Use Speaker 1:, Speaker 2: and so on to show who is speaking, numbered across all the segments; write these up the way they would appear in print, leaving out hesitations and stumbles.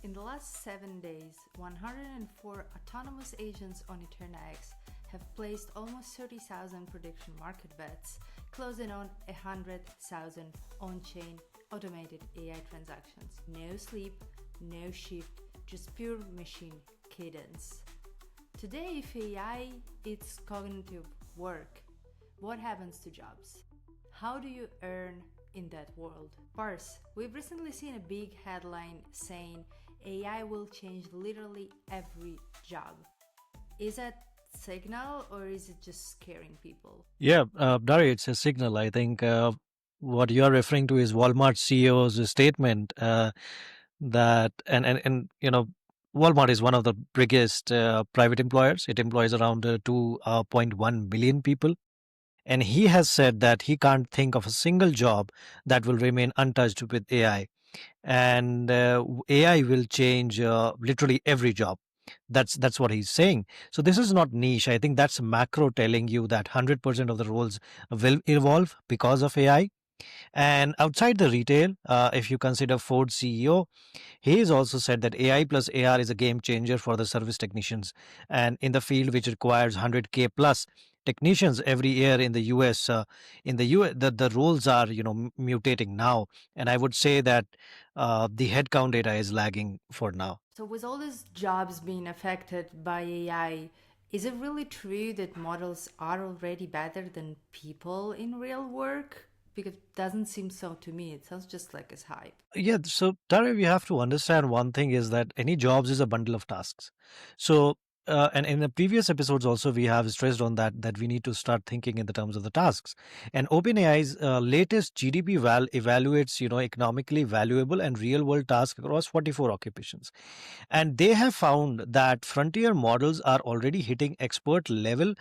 Speaker 1: In the last 7 days, 104 autonomous agents on EternaX have placed almost 30,000 prediction market bets, closing on 100,000 on-chain automated AI transactions. No sleep, no shift, just pure machine cadence. Today, if AI is cognitive work, what happens to jobs? How do you earn in that world? Parthh, we've recently seen a big headline saying AI will change literally every job. Is that signal or is it just scaring people?
Speaker 2: Yeah, Dari, it's a signal. I think what you're referring to is Walmart CEO's statement that, Walmart is one of the biggest private employers. It employs around 2.1 billion people. And he has said that he can't think of a single job that will remain untouched with AI. And AI will change literally every job. That's what he's saying. So this is not niche. I think that's macro telling you that 100% of the roles will evolve because of AI. And outside the retail, if you consider Ford CEO, he has also said that AI plus AR is a game changer for the service technicians. And in the field which requires 100K plus technicians every year in the US, the roles are mutating now. And I would say that the headcount data is lagging for now.
Speaker 1: So, with all these jobs being affected by AI, is it really true that models are already better than people in real work? Because it doesn't seem so to me. It sounds just like it's hype.
Speaker 2: Yeah, so Tara, we have to understand one thing is that any jobs is a bundle of tasks. So, and in the previous episodes also we have stressed on that we need to start thinking in the terms of the tasks. And OpenAI's latest GDP evaluates economically valuable and real world tasks across 44 occupations, and they have found that frontier models are already hitting expert level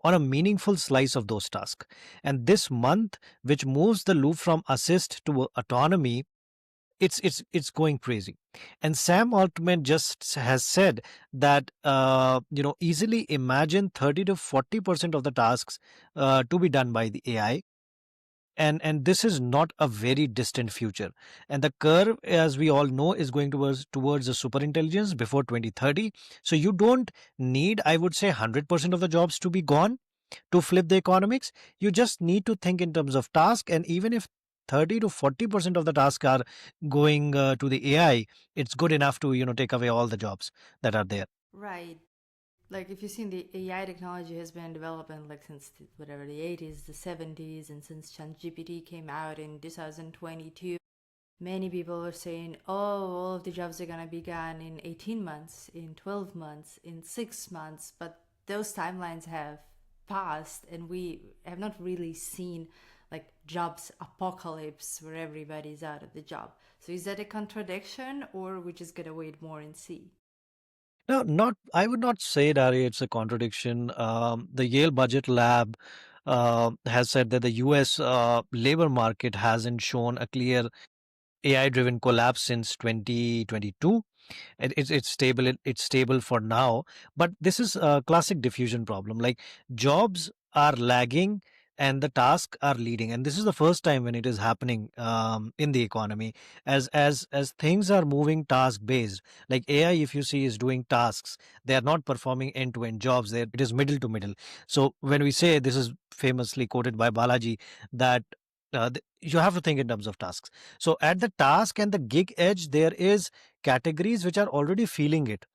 Speaker 2: on a meaningful slice of those tasks. And this month, which moves the loop from assist to autonomy, it's going crazy. And Sam Altman just has said that easily imagine 30 to 40% of the tasks to be done by the AI. And this is not a very distant future, and the curve, as we all know, is going towards the super intelligence before 2030. So you don't need, I would say, 100% of the jobs to be gone to flip the economics. You just need to think in terms of task, and even if 30 to 40% of the tasks are going to the AI, it's good enough to take away all the jobs that are there.
Speaker 1: Right. Like if you've seen, the AI technology has been developing like since whatever the 80s, the 70s, and since ChatGPT came out in 2022, many people were saying, "Oh, all of the jobs are gonna be gone in 18 months, in 12 months, in 6 months." But those timelines have passed, and we have not really seen like jobs apocalypse where everybody's out of the job. So is that a contradiction, or we just gotta wait more and see?
Speaker 2: No, not. I would not say that it's a contradiction. The Yale Budget Lab has said that the U.S. Labor market hasn't shown a clear AI-driven collapse since 2022. It's stable. It's stable for now, but this is a classic diffusion problem. Like jobs are lagging and the tasks are leading, and this is the first time when it is happening in the economy. As things are moving task based, like AI, if you see, is doing tasks. They are not performing end to end jobs. There, it is middle to middle. So when we say, this is famously quoted by Balaji, that you have to think in terms of tasks. So at the task and the gig edge, there is categories which are already feeling it,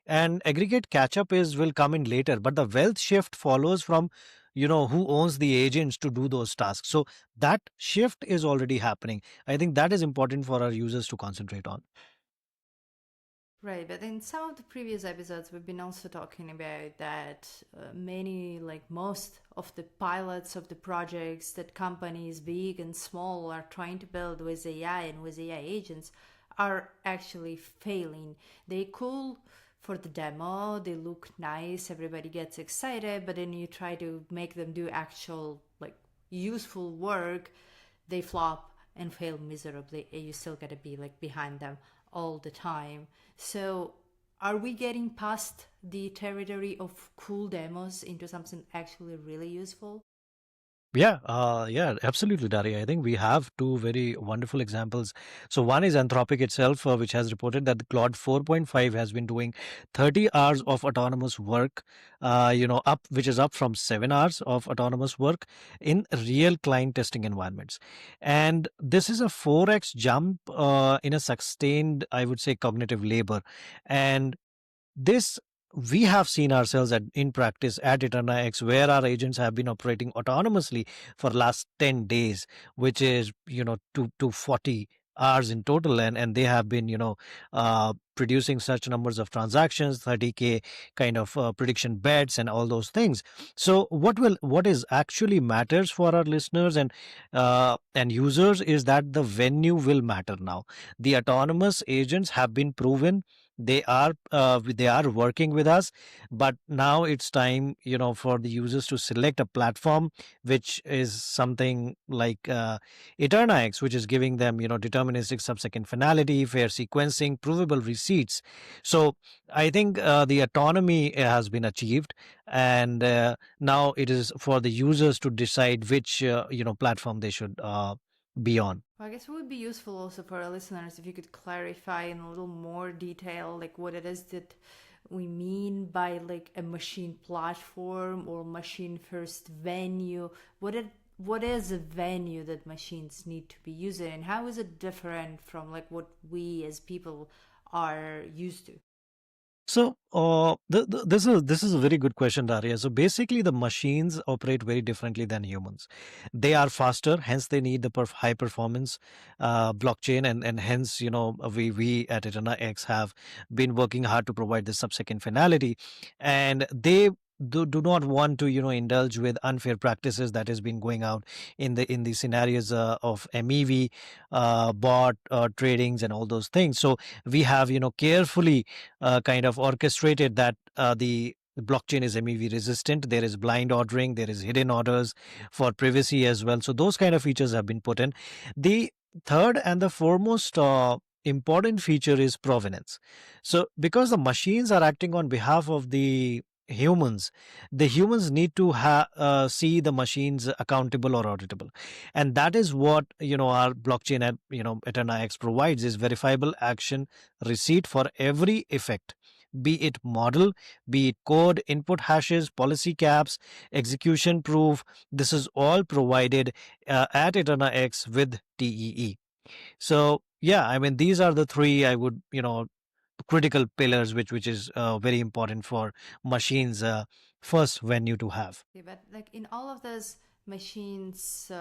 Speaker 2: and aggregate catch up is will come in later, but the wealth shift follows from who owns the agents to do those tasks. So that shift is already happening. I think that is important for our users to concentrate on.
Speaker 1: Right, but in some of the previous episodes, we've been also talking about that many, like most of the pilots of the projects that companies, big and small, are trying to build with AI and with AI agents are actually failing. They cool for the demo, they look nice, everybody gets excited, but then you try to make them do actual, like, useful work, they flop and fail miserably, and you still gotta be like behind them all the time. So are we getting past the territory of cool demos into something actually really useful?
Speaker 2: Yeah, absolutely, Dari. I think we have two very wonderful examples. So one is Anthropic itself, which has reported that the Claude 4.5 has been doing 30 hours of autonomous work, which is up from 7 hours of autonomous work in real client testing environments. And this is a 4x jump in a sustained, I would say, cognitive labor. And this we have seen ourselves in practice at EternaX, where our agents have been operating autonomously for last 10 days, which is, to 40 hours in total. And they have been, producing such numbers of transactions, 30K kind of prediction bets and all those things. So what is actually matters for our listeners and users is that the venue will matter now. The autonomous agents have been proven, they are working with us, but now it's time, for the users to select a platform which is something like EternaX, which is giving them, deterministic sub-second finality, fair sequencing, provable receipts. So I think the autonomy has been achieved, and now it is for the users to decide which platform they should be on.
Speaker 1: Well, I guess it would be useful also for our listeners if you could clarify in a little more detail, like what it is that we mean by like a machine platform or machine first venue. What is a venue that machines need to be using, and how is it different from like what we as people are used to?
Speaker 2: So, this is a very good question, Daria. So basically, the machines operate very differently than humans. They are faster, hence they need the high performance blockchain, and hence we at EternaX have been working hard to provide this sub-second finality, and they do not want to indulge with unfair practices that has been going out in the scenarios of MEV, bot tradings, and all those things. So we have carefully kind of orchestrated that the blockchain is MEV resistant. There is blind ordering, there is hidden orders for privacy as well. So those kind of features have been put in. The third and the foremost important feature is provenance. So because the machines are acting on behalf of humans, the humans need to see the machines accountable or auditable, and that is what our blockchain at EternaX provides is verifiable action receipt for every effect, be it model, be it code, input hashes, policy caps, execution proof. This is all provided at EternaX with TEE. So yeah, I mean, these are the three, I would, critical pillars which is very important for machines first venue to have.
Speaker 1: Okay, but like in all of this machines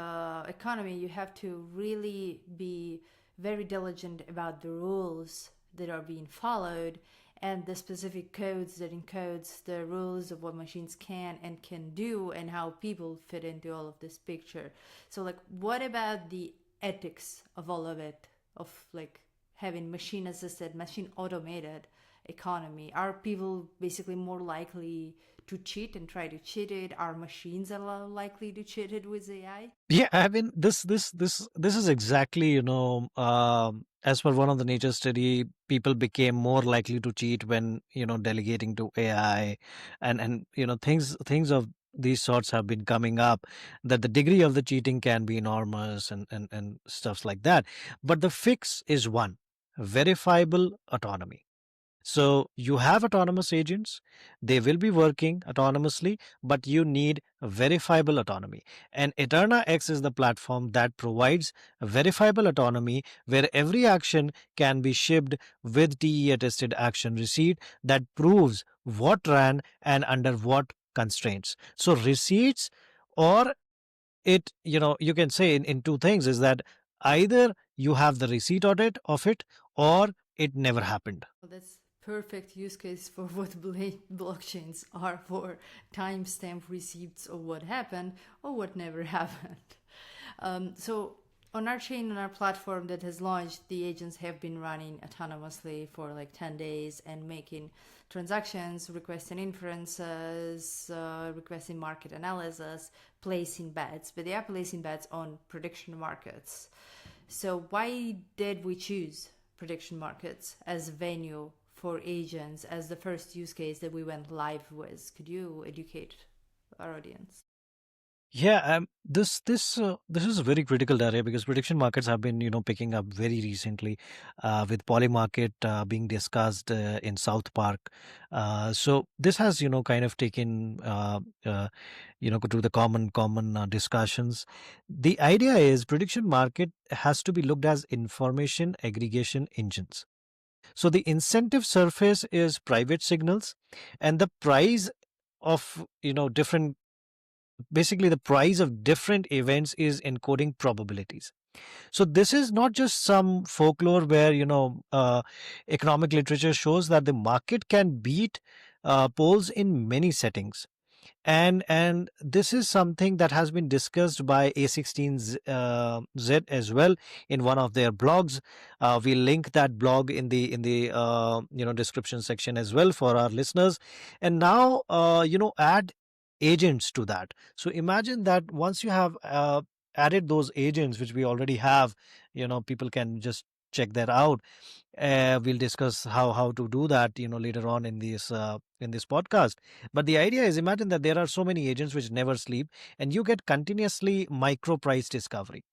Speaker 1: economy, you have to really be very diligent about the rules that are being followed and the specific codes that encodes the rules of what machines can and can do and how people fit into all of this picture. So like what about the ethics of all of it, of like having machine assisted, machine automated economy? Are people basically more likely to cheat and try to cheat it? Are machines likely to cheat it with AI?
Speaker 2: Yeah, I mean, this is exactly, as per one of the nature study, people became more likely to cheat when delegating to AI, and things of these sorts have been coming up, that the degree of the cheating can be enormous, and stuffs like that. But the fix is one: verifiable autonomy. So you have autonomous agents, they will be working autonomously, but you need verifiable autonomy. And EternaX is the platform that provides verifiable autonomy where every action can be shipped with TE attested action receipt that proves what ran and under what constraints. So receipts, or it, you can say in two things, is that either you have the receipt audit of it, or it never happened.
Speaker 1: Well, that's perfect use case for what blockchains are for: timestamp receipts of what happened or what never happened. So on our chain, on our platform that has launched, the agents have been running autonomously for like 10 days and making transactions, requesting inferences, requesting market analysis, placing bets, but they are placing bets on prediction markets. So why did we choose prediction markets as a venue for agents as the first use case that we went live with? Could you educate our audience?
Speaker 2: Yeah, this is a very critical area because prediction markets have been picking up very recently, with poly market being discussed in South Park. So this has kind of taken to the common discussions. The idea is prediction market has to be looked as information aggregation engines. So the incentive surface is private signals, and the price of different basically the price of different events is encoding probabilities. So this is not just some folklore where economic literature shows that the market can beat polls in many settings. And this is something that has been discussed by A16Z as well in one of their blogs. We link that blog in the description section as well for our listeners. And now add agents to that. So imagine that once you have added those agents, which we already have, people can just check that out. We'll discuss how to do that later on in this podcast. But the idea is, imagine that there are so many agents which never sleep, and you get continuously micro price discovery.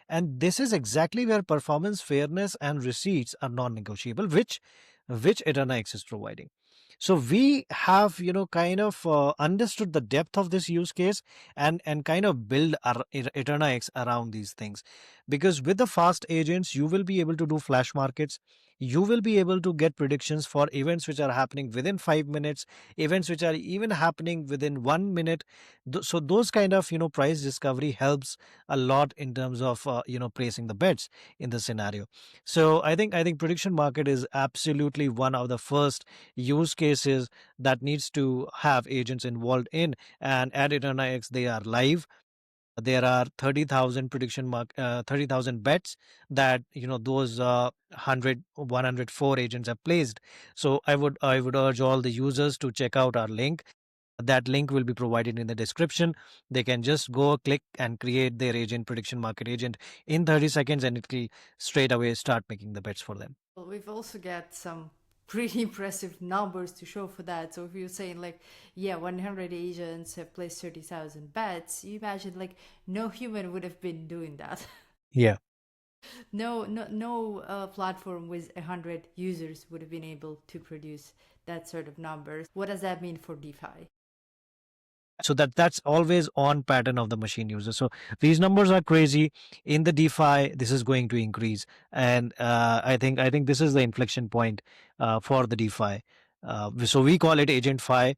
Speaker 2: And this is exactly where performance, fairness, and receipts are non-negotiable, which EternaX is providing. So we have kind of understood the depth of this use case, and kind of build our EternaX around these things, because with the fast agents you will be able to do flash markets. You will be able to get predictions for events which are happening within 5 minutes, events which are even happening within 1 minute. So those kind of price discovery helps a lot in terms of placing the bets in the scenario. So I think prediction market is absolutely one of the first use cases that needs to have agents involved in. And at EternaX they are live. There are 30,000 30,000 bets that those 104 agents have placed. So I would urge all the users to check out our link. That link will be provided in the description. They can just go click and create their agent, prediction market agent, in 30 seconds, and it will straight away start making the bets for them.
Speaker 1: Well, we've also got some pretty impressive numbers to show for that. So if you're saying like, yeah, 100 agents have placed 30,000 bets, you imagine like no human would have been doing that.
Speaker 2: Yeah.
Speaker 1: No platform with 100 users would have been able to produce that sort of numbers. What does that mean for DeFi?
Speaker 2: So that's always on pattern of the machine user. So these numbers are crazy. In the DeFi this is going to increase, and I think this is the inflection point for the DeFi. So we call it agent fi,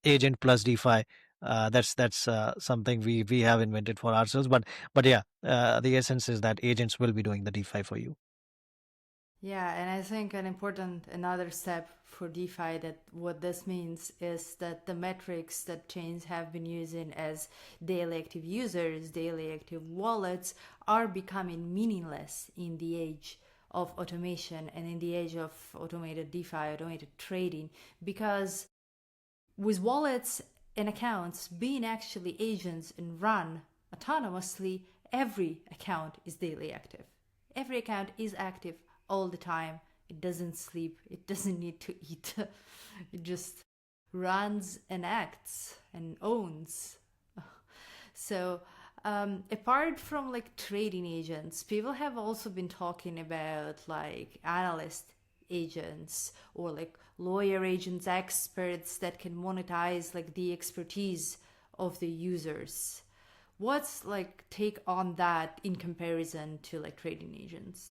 Speaker 2: agent plus DeFi. That's something we have invented for ourselves, but yeah, the essence is that agents will be doing the DeFi for you.
Speaker 1: Yeah, and I think an important another step for DeFi that what this means is that the metrics that chains have been using as daily active users, daily active wallets are becoming meaningless in the age of automation and in the age of automated DeFi, automated trading, because with wallets and accounts being actually agents and run autonomously, every account is daily active. Every account is active all the time. It doesn't sleep, it doesn't need to eat. It just runs and acts and owns. So, apart from like trading agents, people have also been talking about like analyst agents or like lawyer agents, experts that can monetize like the expertise of the users. What's like take on that in comparison to like trading agents?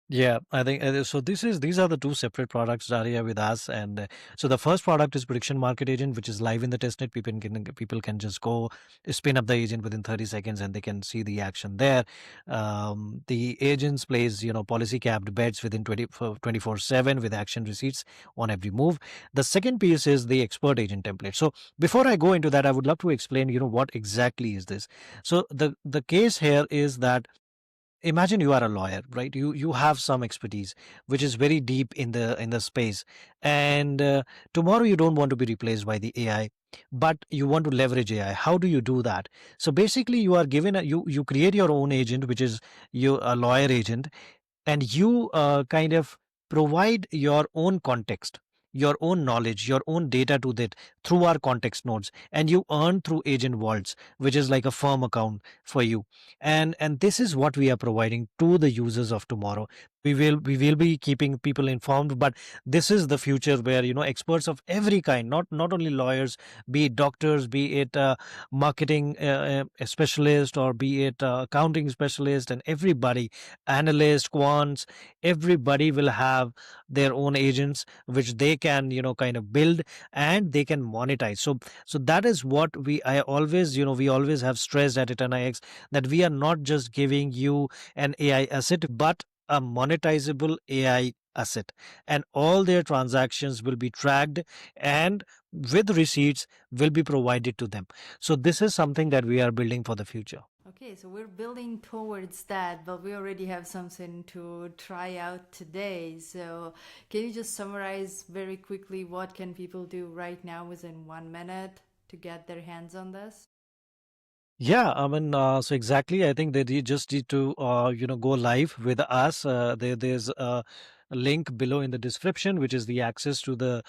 Speaker 2: Yeah, I think so. These are the two separate products, Daria, with us. And so the first product is prediction market agent, which is live in the testnet. People can just go spin up the agent within 30 seconds, and they can see the action there. The agents plays policy capped bets within 24/7 with action receipts on every move. The second piece is the expert agent template. So before I go into that, I would love to explain what exactly is this. So the case here is that, imagine you are a lawyer, right? You have some expertise which is very deep in the space, and tomorrow you don't want to be replaced by the AI, but you want to leverage AI. How do you do that? So basically you are given you create your own agent, which is a lawyer agent, and you kind of provide your own context. your own knowledge, your own data to that through our context nodes, and you earn through agent vaults, which is like a firm account for you. And this is what we are providing to the users of tomorrow. We will be keeping people informed, but this is the future where experts of every kind, not only lawyers, be it doctors, be it marketing specialist, or be it accounting specialist, and everybody, analysts, quants, everybody will have their own agents which they can kind of build, and they can monetize. So that is what we always have stressed at EternaX, that we are not just giving you an AI asset, but a monetizable AI asset, and all their transactions will be tracked, and with receipts will be provided to them. So this is something that we are building for the future.
Speaker 1: Okay, so we're building towards that, but we already have something to try out today. So can you just summarize very quickly what can people do right now within 1 minute to get their hands on this?
Speaker 2: Yeah, I mean, so exactly. I think that you just need to, go live with us. There's a link below in the description, which is the access to the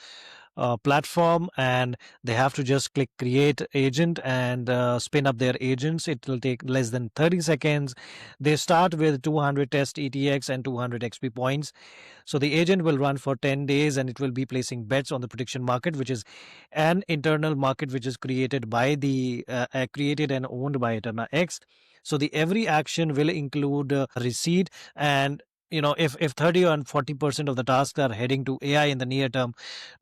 Speaker 2: platform, and they have to just click create agent and spin up their agents. It will take less than 30 seconds. They start with 200 test ETX and 200 XP points. So the agent will run for 10 days, and it will be placing bets on the prediction market, which is an internal market which is created and owned by EternaX. So the every action will include a receipt, and if 30 and 40% of the tasks are heading to AI in the near term,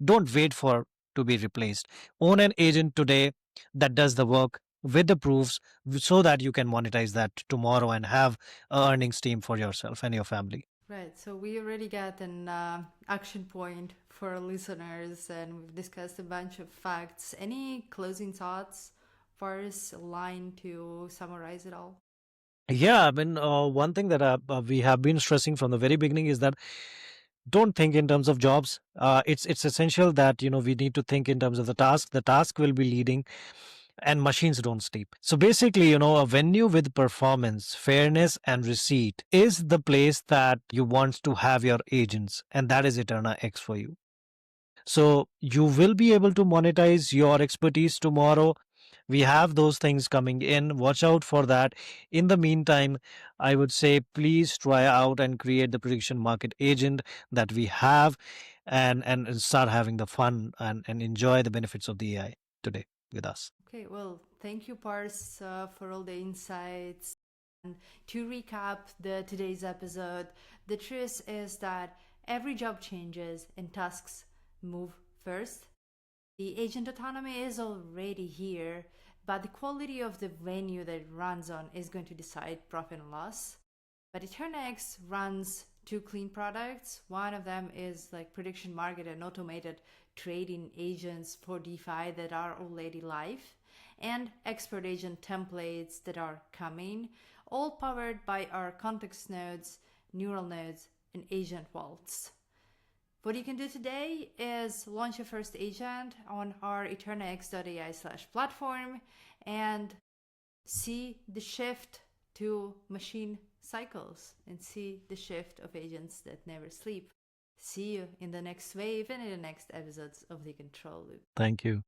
Speaker 2: don't wait for to be replaced. Own an agent today that does the work with the proofs, so that you can monetize that tomorrow and have a earning stream for yourself and your family.
Speaker 1: Right, so we already got an action point for our listeners, and we've discussed a bunch of facts. Any closing thoughts, first line to summarize it all?
Speaker 2: Yeah, I mean, one thing that we have been stressing from the very beginning is that don't think in terms of jobs. It's essential that we need to think in terms of the task. The task will be leading, and machines don't sleep. So basically, a venue with performance, fairness, and receipt is the place that you want to have your agents, and that is Eterna X for you. So you will be able to monetize your expertise tomorrow. We have those things coming in. Watch out for that. In the meantime, I would say please try out and create the prediction market agent that we have, and start having the fun, and enjoy the benefits of the AI today with us.
Speaker 1: Okay, well, thank you, Parthh, for all the insights. And to recap today's episode, the truth is that every job changes and tasks move first. The agent autonomy is already here, but the quality of the venue that it runs on is going to decide profit and loss. But EternaX runs two clean products. One of them is like prediction market and automated trading agents for DeFi that are already live, and expert agent templates that are coming, all powered by our context nodes, neural nodes, and agent vaults. What you can do today is launch your first agent on our eternax.ai/platform and see the shift to machine cycles and see the shift of agents that never sleep. See you in the next wave and in the next episodes of the Control Loop.
Speaker 2: Thank you.